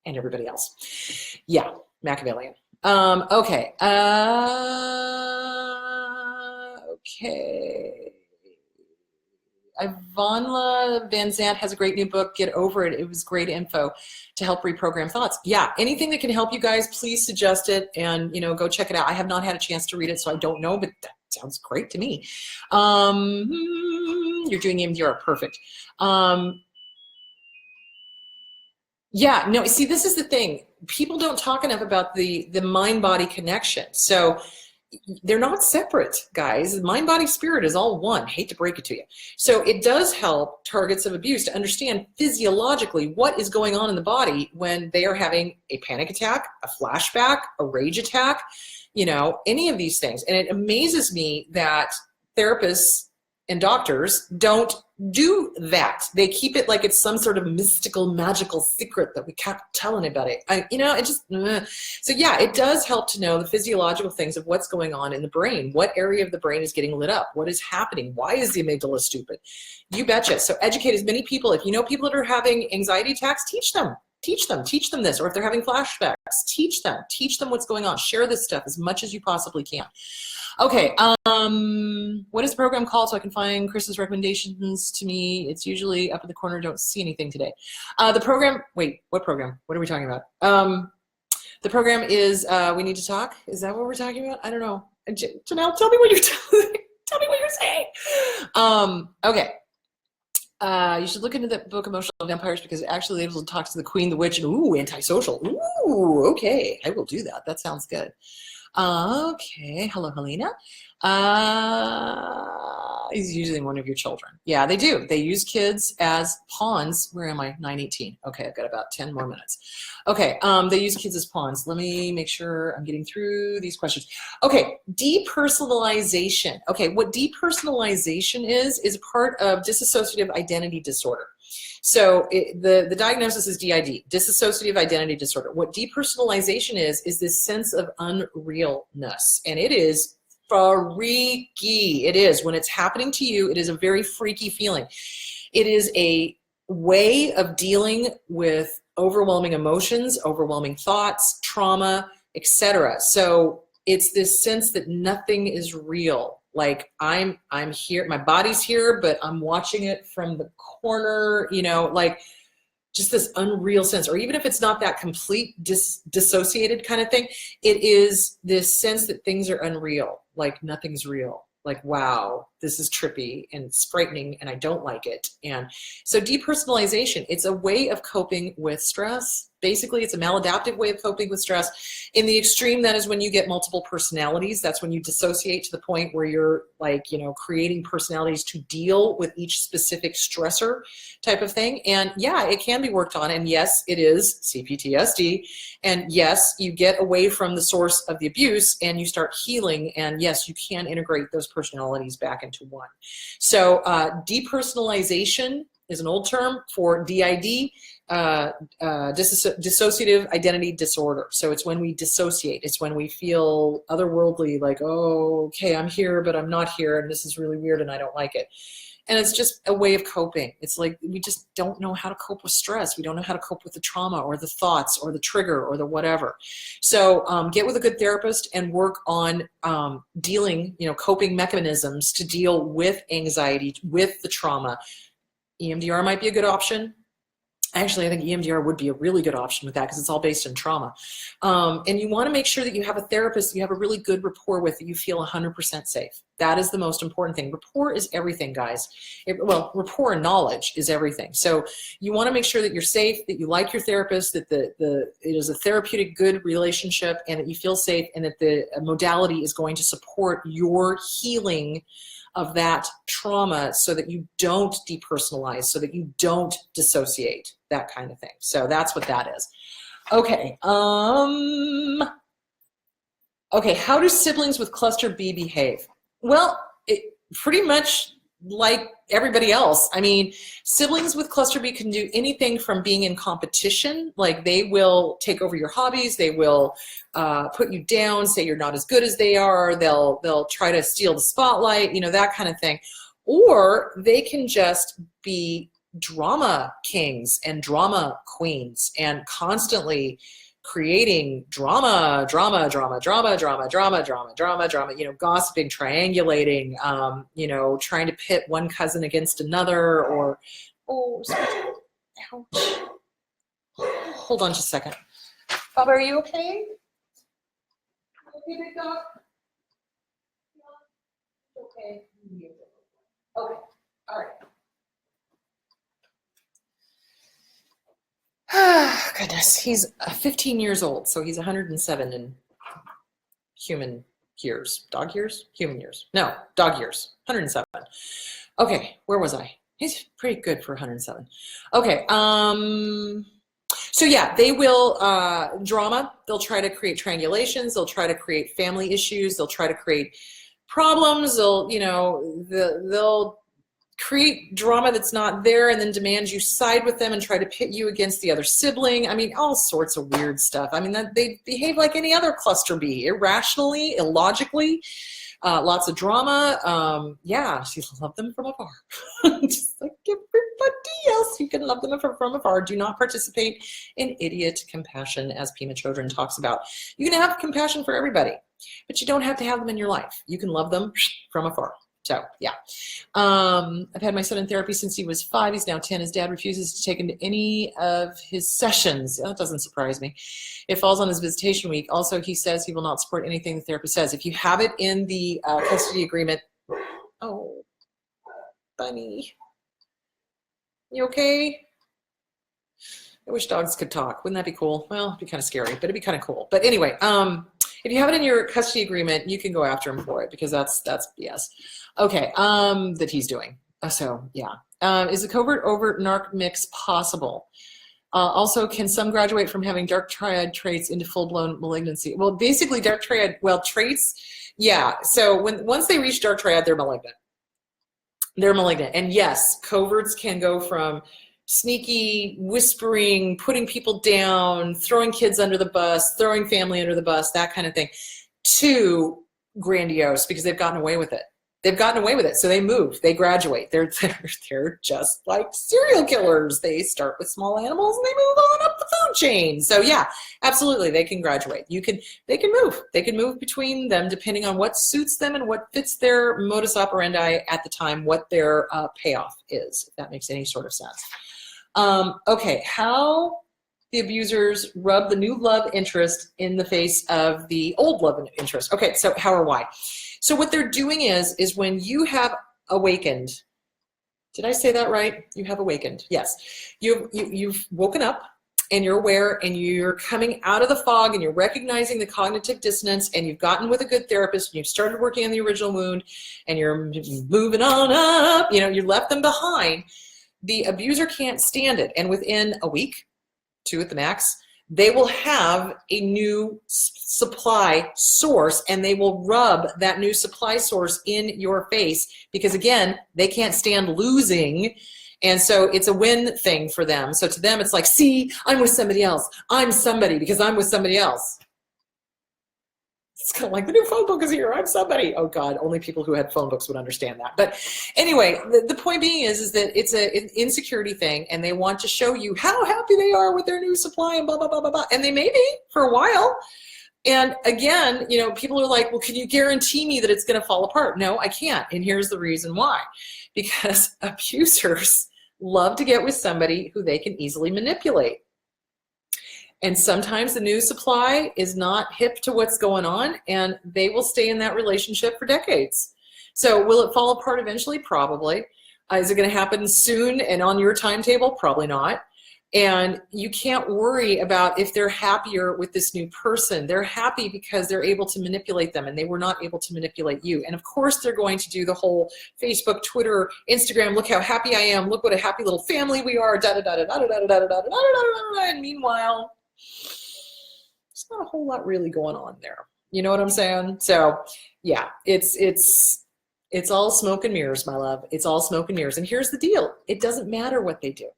A: and everybody else. Yeah, Machiavellian. Okay. Okay. Ivanla Van Zant has a great new book, Get Over It. It was great info to help reprogram thoughts. Yeah, anything that can help you guys, please suggest it and, go check it out. I have not had a chance to read it, so I don't know, but that sounds great to me. You're doing EMDR, perfect. Yeah, no, see, this is the thing. People don't talk enough about the mind-body connection. So they're not separate, guys. Mind, body, spirit is all one. Hate to break it to you. So it does help targets of abuse to understand physiologically what is going on in the body when they are having a panic attack, a flashback, a rage attack, any of these things. And it amazes me that therapists and doctors don't do that. They keep it like it's some sort of mystical, magical secret that we can't tell anybody. So yeah, it does help to know the physiological things of what's going on in the brain. What area of the brain is getting lit up? What is happening? Why is the amygdala stupid? You betcha. So educate as many people. If you know people that are having anxiety attacks, teach them this. Or if they're having flashbacks, teach them what's going on. Share this stuff as much as you possibly can. Okay, what is the program called so I can find Chris's recommendations to me? It's usually up in the corner, don't see anything today. The program, wait, what program? What are we talking about? The program is We Need to Talk. Is that what we're talking about? I don't know. Janelle, tell me what you're tell me what you're saying. Okay. You should look into the book Emotional Vampires because it actually able to talk to the queen, the witch, and ooh, antisocial. Ooh, okay. I will do that. That sounds good. Okay, hello, Helena. He's using one of your children. Yeah, they do. They use kids as pawns. Where am I? 9:18. Okay, I've got about 10 more minutes. Okay, they use kids as pawns. Let me make sure I'm getting through these questions. Okay, depersonalization. Okay, what depersonalization is a part of dissociative identity disorder. So the diagnosis is DID, dissociative identity disorder. What depersonalization is this sense of unrealness, and it is freaky. It is. When it's happening to you, it is a very freaky feeling. It is a way of dealing with overwhelming emotions, overwhelming thoughts, trauma, etc. So it's this sense that nothing is real. Like I'm here, my body's here, but I'm watching it from the corner, you know, like just this unreal sense. Or even if it's not that complete dissociated kind of thing, it is this sense that things are unreal, like nothing's real. Like, wow, this is trippy and it's frightening and I don't like it. And so depersonalization, it's a way of coping with stress. Basically, it's a maladaptive way of coping with stress. In the extreme, that is when you get multiple personalities. That's when you dissociate to the point where you're like, you know, creating personalities to deal with each specific stressor type of thing. And yeah, it can be worked on. And yes, it is CPTSD. And yes, you get away from the source of the abuse and you start healing. And yes, you can integrate those personalities back into one. So depersonalization is an old term for DID, dissociative identity disorder. So it's when we dissociate. It's when we feel otherworldly, like, oh, okay, I'm here, but I'm not here, and this is really weird, and I don't like it. And it's just a way of coping. It's like we just don't know how to cope with stress. We don't know how to cope with the trauma or the thoughts or the trigger or the whatever. So get with a good therapist and work on dealing, you know, coping mechanisms to deal with anxiety, with the trauma. EMDR might be a good option. Actually, I think EMDR would be a really good option with that because it's all based in trauma. And you want to make sure that you have a therapist that you have a really good rapport with, that you feel 100% safe. That is the most important thing. Rapport is everything, guys. Well, rapport and knowledge is everything. So you want to make sure that you're safe, that you like your therapist, that it is a therapeutic, good relationship, and that you feel safe, and that the modality is going to support your healing of that trauma so that you don't depersonalize, so that you don't dissociate, that kind of thing. So that's what that is. Okay. Okay, how do siblings with cluster B behave? Well, pretty much like everybody else. I mean, siblings with cluster B can do anything from being in competition, like they will take over your hobbies, they will put you down, say you're not as good as they are, they'll try to steal the spotlight, you know, that kind of thing. Or they can just be drama kings and drama queens and constantly creating drama, you know, gossiping, triangulating, you know, trying to pit one cousin against another, or, oh, ouch. Hold on just a second. Bob, are you okay? Okay, big dog? Okay. Okay, all right. Goodness, he's 15 years old, so he's 107 in human years. Dog years? Human years. No, dog years. 107. Okay, where was I? He's pretty good for 107. Okay, so yeah, they will drama. They'll try to create triangulations. They'll try to create family issues. They'll try to create problems. They'll, you know, they'll create drama that's not there and then demand you side with them and try to pit you against the other sibling. I mean, all sorts of weird stuff. I mean, they behave like any other cluster B, irrationally, illogically, lots of drama. Yeah, you love them from afar. Just like everybody else, you can love them from afar. Do not participate in idiot compassion, as Pima Chodron talks about. You can have compassion for everybody, but you don't have to have them in your life. You can love them from afar. So yeah, I've had my son in therapy since he was 5. He's now 10. His dad refuses to take him to any of his sessions. That doesn't surprise me. It falls on his visitation week. Also, he says he will not support anything the therapist says. If you have it in the custody agreement, oh, bunny, you okay? I wish dogs could talk. Wouldn't that be cool? Well, it'd be kind of scary, but it'd be kind of cool. But anyway, If you have it in your custody agreement, you can go after him for it because that's BS. Okay, that he's doing. So yeah. Is a covert overt narc mix possible? Also, can some graduate from having dark triad traits into full-blown malignancy? Well, basically dark triad, well, traits, yeah. So once they reach dark triad, they're malignant. They're malignant. And yes, coverts can go from sneaky, whispering, putting people down, throwing kids under the bus, throwing family under the bus, that kind of thing, to grandiose because they've gotten away with it. They've gotten away with it, so they move, they graduate. They're just like serial killers. They start with small animals and they move on up the food chain. So yeah, absolutely, they can graduate. They can move. They can move between them depending on what suits them and what fits their modus operandi at the time, what their payoff is, if that makes any sort of sense. Okay, how the abusers rub the new love interest in the face of the old love interest. Okay, so how or why? So what they're doing is when you have awakened, did I say that right? You have awakened, yes. You've woken up and you're aware and you're coming out of the fog and you're recognizing the cognitive dissonance and you've gotten with a good therapist and you've started working on the original wound and you're moving on up, you left them behind. The abuser can't stand it. And within a week, 2 at the max, they will have a new supply source and they will rub that new supply source in your face because, again, they can't stand losing. And so it's a win thing for them. So to them, it's like, see, I'm with somebody else. I'm somebody because I'm with somebody else. It's kind of like the new phone book is here. I'm somebody. Oh God, only people who had phone books would understand that. But anyway, the point being is that it's an insecurity thing and they want to show you how happy they are with their new supply and blah, blah, blah, blah, blah. And they may be for a while. And again, people are like, well, can you guarantee me that it's going to fall apart? No, I can't. And here's the reason why. Because abusers love to get with somebody who they can easily manipulate. And sometimes the new supply is not hip to what's going on and they will stay in that relationship for decades. So will it fall apart eventually? Probably. Is it going to happen soon and on your timetable? Probably not. And you can't worry about if they're happier with this new person. They're happy because they're able to manipulate them and they were not able to manipulate you. And of course they're going to do the whole Facebook, Twitter, Instagram, look how happy I am, look what a happy little family we are, da da da da da da da da da da da da. And meanwhile, there's not a whole lot really going on there. You know what I'm saying? So yeah, it's all smoke and mirrors, my love. It's all smoke and mirrors. And here's the deal. It doesn't matter what they do.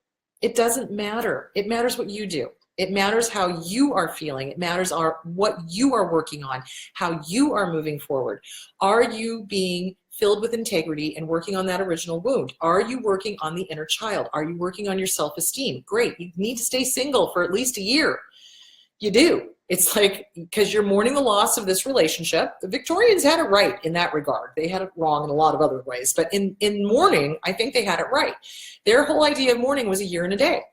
A: It doesn't matter. It matters what you do. It matters how you are feeling. It matters what you are working on, how you are moving forward. Are you being filled with integrity and working on that original wound? Are you working on the inner child? Are you working on your self-esteem? Great. You need to stay single for at least a year. You do. It's like, because you're mourning the loss of this relationship. The Victorians had it right in that regard. They had it wrong in a lot of other ways. But in mourning, I think they had it right. Their whole idea of mourning was a year and a day.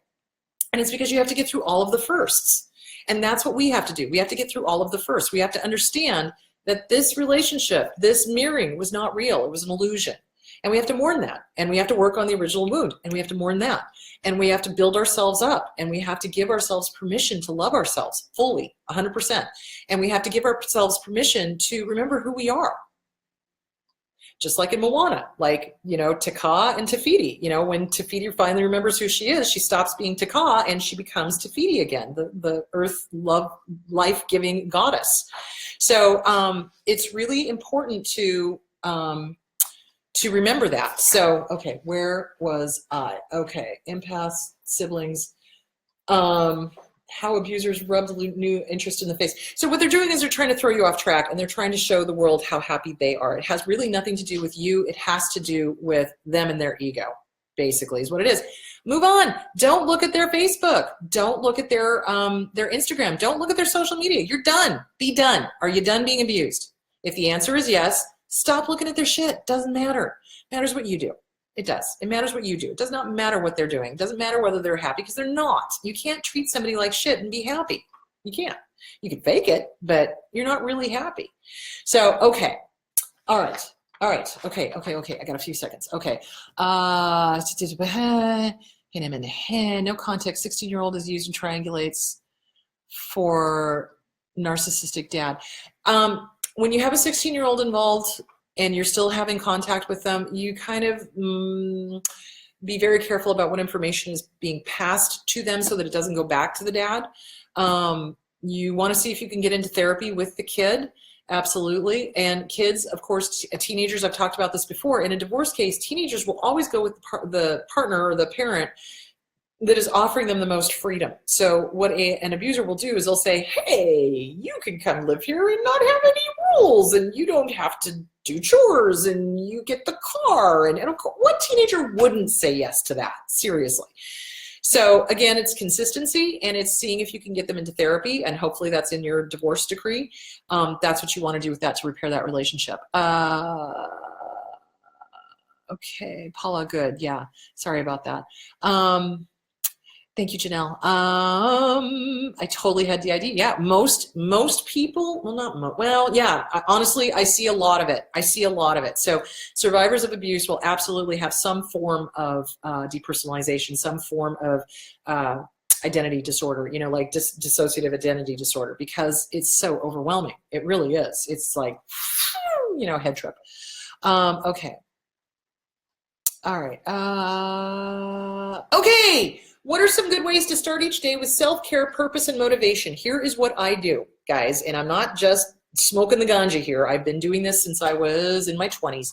A: And it's because you have to get through all of the firsts. And that's what we have to do. We have to get through all of the firsts. We have to understand that this relationship, this mirroring was not real. It was an illusion. And we have to mourn that. And we have to work on the original wound. And we have to mourn that. And we have to build ourselves up. And we have to give ourselves permission to love ourselves fully, 100%. And we have to give ourselves permission to remember who we are. Just like in Moana, like, Taka and Tafiti. When Tafiti finally remembers who she is, she stops being Taka and she becomes Tafiti again, the earth, love, life-giving goddess. So it's really important to remember that. So, okay, where was I? Okay, empaths, siblings, how abusers rub the new interest in the face. So what they're doing is they're trying to throw you off track and they're trying to show the world how happy they are. It has really nothing to do with you. It has to do with them and their ego, basically, is what it is. Move on. Don't look at their Facebook. Don't look at their Instagram. Don't look at their social media. You're done. Be done. Are you done being abused? If the answer is yes, stop looking at their shit. Doesn't matter. It matters what you do. It does. It matters what you do. It does not matter what they're doing. It doesn't matter whether they're happy because they're not. You can't treat somebody like shit and be happy. You can't. You can fake it, but you're not really happy. So, okay. All right. All right. Okay. Okay. Okay. I got a few seconds. Okay. No context. 16-year-old is used and triangulates for narcissistic dad. When you have a 16-year-old involved and you're still having contact with them, you kind of be very careful about what information is being passed to them so that it doesn't go back to the dad. You want to see if you can get into therapy with the kid. Absolutely. And kids, of course, teenagers, I've talked about this before. In a divorce case, teenagers will always go with the partner or the parent that is offering them the most freedom. So what an abuser will do is they'll say, hey, you can come live here and not have any rules, and you don't have to do chores, and you get the car. And what teenager wouldn't say yes to that? Seriously. So again, it's consistency, and it's seeing if you can get them into therapy, and hopefully that's in your divorce decree. That's what you want to do with that to repair that relationship. Okay, Paula, good. Yeah, sorry about that. Thank you, Janelle. I totally had the idea. Yeah, most people, honestly, I see a lot of it. So survivors of abuse will absolutely have some form of depersonalization, some form of identity disorder, like dissociative identity disorder, because it's so overwhelming. It really is. It's like, head trip. Okay. All right. Okay. What are some good ways to start each day with self-care, purpose, and motivation? Here is what I do, guys, and I'm not just smoking the ganja here. I've been doing this since I was in my 20s.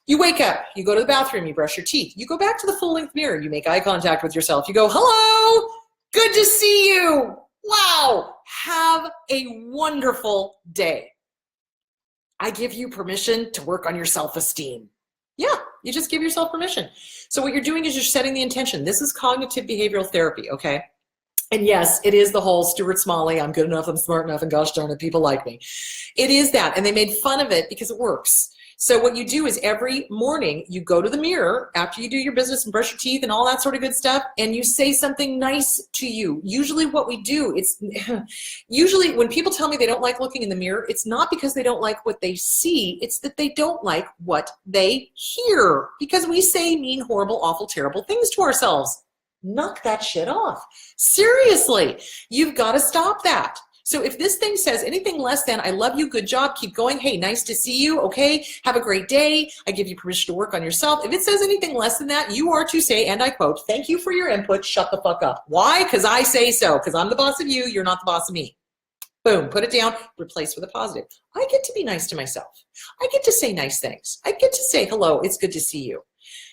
A: You wake up, you go to the bathroom, you brush your teeth, you go back to the full-length mirror, you make eye contact with yourself, you go, hello, good to see you. Wow, have a wonderful day. I give you permission to work on your self-esteem. Yeah, you just give yourself permission. So what you're doing is you're setting the intention. This is cognitive behavioral therapy, okay? And yes, it is the whole Stuart Smalley, I'm good enough, I'm smart enough, and gosh darn it, people like me. It is that, and they made fun of it because it works. So what you do is every morning you go to the mirror after you do your business and brush your teeth and all that sort of good stuff, and you say something nice to you. Usually what we do, usually when people tell me they don't like looking in the mirror, it's not because they don't like what they see, it's that they don't like what they hear, because we say mean, horrible, awful, terrible things to ourselves. Knock that shit off. Seriously, you've got to stop that. So if this thing says anything less than, I love you, good job, keep going, hey, nice to see you, okay, have a great day, I give you permission to work on yourself. If it says anything less than that, you are to say, and I quote, thank you for your input, shut the fuck up. Why? Because I say so, because I'm the boss of you, you're not the boss of me. Boom, put it down, replace with a positive. I get to be nice to myself. I get to say nice things. I get to say, hello, it's good to see you.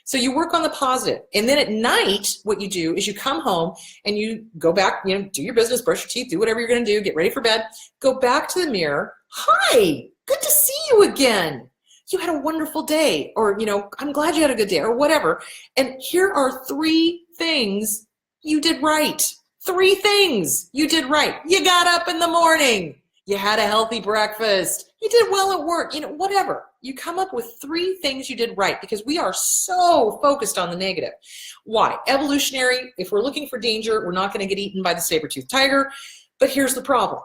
A: So you work on the positive. And then at night, what you do is you come home and you go back, do your business, brush your teeth, do whatever you're going to do, get ready for bed, go back to the mirror. Hi, good to see you again. You had a wonderful day, or, I'm glad you had a good day, or whatever. And here are 3 things you did right. 3 things you did right. You got up in the morning. You had a healthy breakfast. You did well at work, whatever. You come up with 3 things you did right, because we are so focused on the negative. Why? Evolutionary, if we're looking for danger, we're not going to get eaten by the saber-toothed tiger. But here's the problem.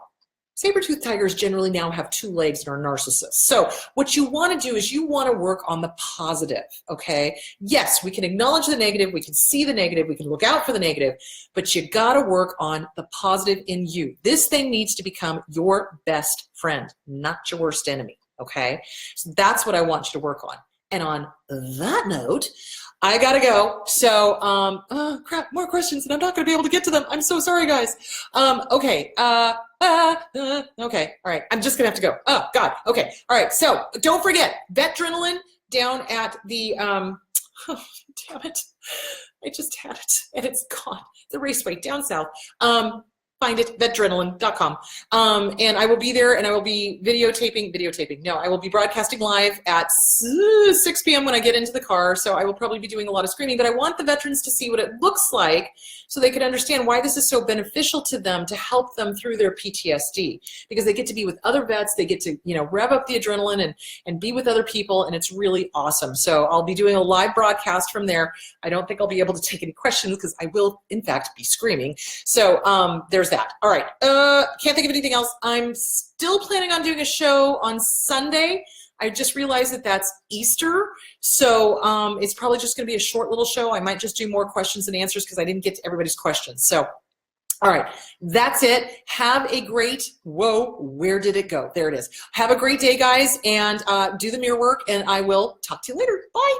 A: Saber-toothed tigers generally now have 2 legs and are narcissists. So what you want to do is you want to work on the positive, okay? Yes, we can acknowledge the negative, we can see the negative, we can look out for the negative, but you got to work on the positive in you. This thing needs to become your best friend, not your worst enemy, okay? So that's what I want you to work on. And on that note, I gotta go. So, crap, more questions, and I'm not gonna be able to get to them. I'm so sorry, guys. Okay, okay, all right. I'm just gonna have to go. Oh, God, okay. All right, so don't forget, Vetdrenalin down at the, oh, damn it. I just had it, and it's gone. The Raceway down south. Find it, vetdrenalin.com. And I will be there, and I will be videotaping. No, I will be broadcasting live at 6 p.m. when I get into the car, so I will probably be doing a lot of screaming, but I want the veterans to see what it looks like so they can understand why this is so beneficial to them, to help them through their PTSD, because they get to be with other vets, they get to, rev up the adrenaline and be with other people, and it's really awesome. So I'll be doing a live broadcast from there. I don't think I'll be able to take any questions because I will, in fact, be screaming. So there's that. All right. Can't think of anything else. I'm still planning on doing a show on Sunday. I just realized that that's Easter. So it's probably just going to be a short little show. I might just do more questions and answers because I didn't get to everybody's questions. So All right, that's it. Have a great, whoa, where did it go? There it is. Have a great day, guys, and do the mirror work, and I will talk to you later. Bye.